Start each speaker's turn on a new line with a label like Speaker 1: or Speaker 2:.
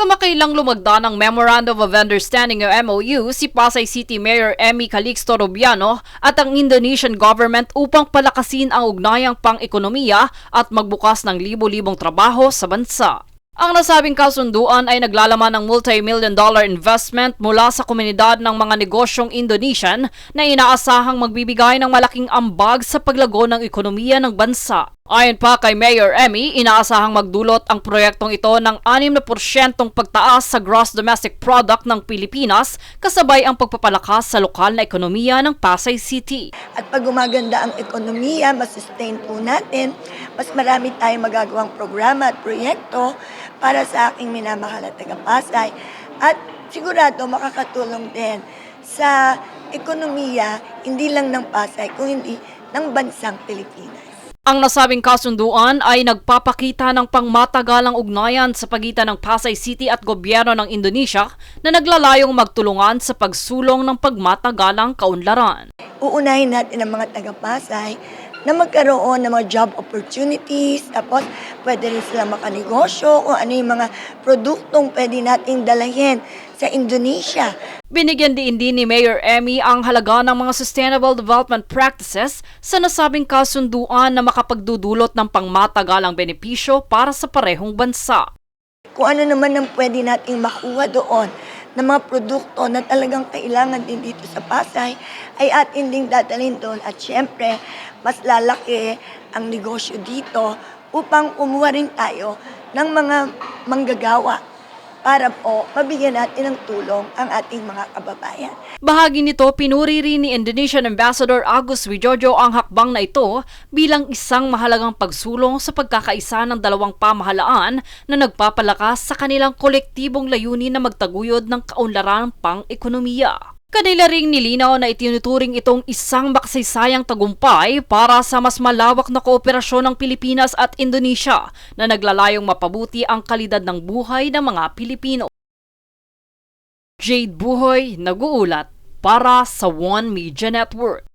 Speaker 1: Kamakailang lumagda ng Memorandum of Understanding o MOU si Pasay City Mayor Emmy Calixto Rubiano at ang Indonesian government upang palakasin ang ugnayang pang-ekonomiya at magbukas ng libo-libong trabaho sa bansa. Ang nasabing kasunduan ay naglalaman ng multi-million-dollar investment mula sa komunidad ng mga negosyong Indonesian na inaasahang magbibigay ng malaking ambag sa paglago ng ekonomiya ng bansa. Ayon pa kay Mayor Emmy, inaasahang magdulot ang proyektong ito ng 6% pagtaas sa gross domestic product ng Pilipinas kasabay ang pagpapalakas sa lokal na ekonomiya ng Pasay City.
Speaker 2: At pag gumaganda ang ekonomiya, masustain po natin, mas marami tayong magagawang programa at proyekto para sa aking minamahal at taga-Pasay. At sigurado makakatulong din sa ekonomiya, hindi lang ng Pasay, kung hindi ng bansang Pilipinas.
Speaker 1: Ang nasabing kasunduan ay nagpapakita ng pangmatagalang ugnayan sa pagitan ng Pasay City at gobyerno ng Indonesia na naglalayong magtulungan sa pagsulong ng pagmatagalang kaunlaran.
Speaker 2: Uunahin natin ang mga taga-Pasay na magkaroon ng mga job opportunities, tapos pwede rin sila makanegosyo kung ano yung mga produktong pwede nating dalahin sa Indonesia.
Speaker 1: Binigyan din ni Mayor Emmy ang halaga ng mga sustainable development practices sa nasabing kasunduan na makapagdudulot ng pangmatagalang benepisyo para sa parehong bansa.
Speaker 2: Kung ano naman ang pwede nating makuha doon na mga produkto na talagang kailangan din dito sa Pasay ay atin ding dadalhin doon at syempre mas lalaki ang negosyo dito upang kumuha rin tayo ng mga manggagawa para po mabigyan natin ng tulong ang ating mga kababayan.
Speaker 1: Bahagi nito, pinuri rin ni Indonesian Ambassador Agus Wijojo ang hakbang na ito bilang isang mahalagang pagsulong sa pagkakaisa ng dalawang pamahalaan na nagpapalakas sa kanilang kolektibong layunin na magtaguyod ng kaunlaran pang-ekonomiya. Kanila ring nilinaw na itinuturing itong isang makasaysayang tagumpay para sa mas malawak na kooperasyon ng Pilipinas at Indonesia na naglalayong mapabuti ang kalidad ng buhay ng mga Pilipino. Jade Buhoy, nag-uulat para sa One Media Network.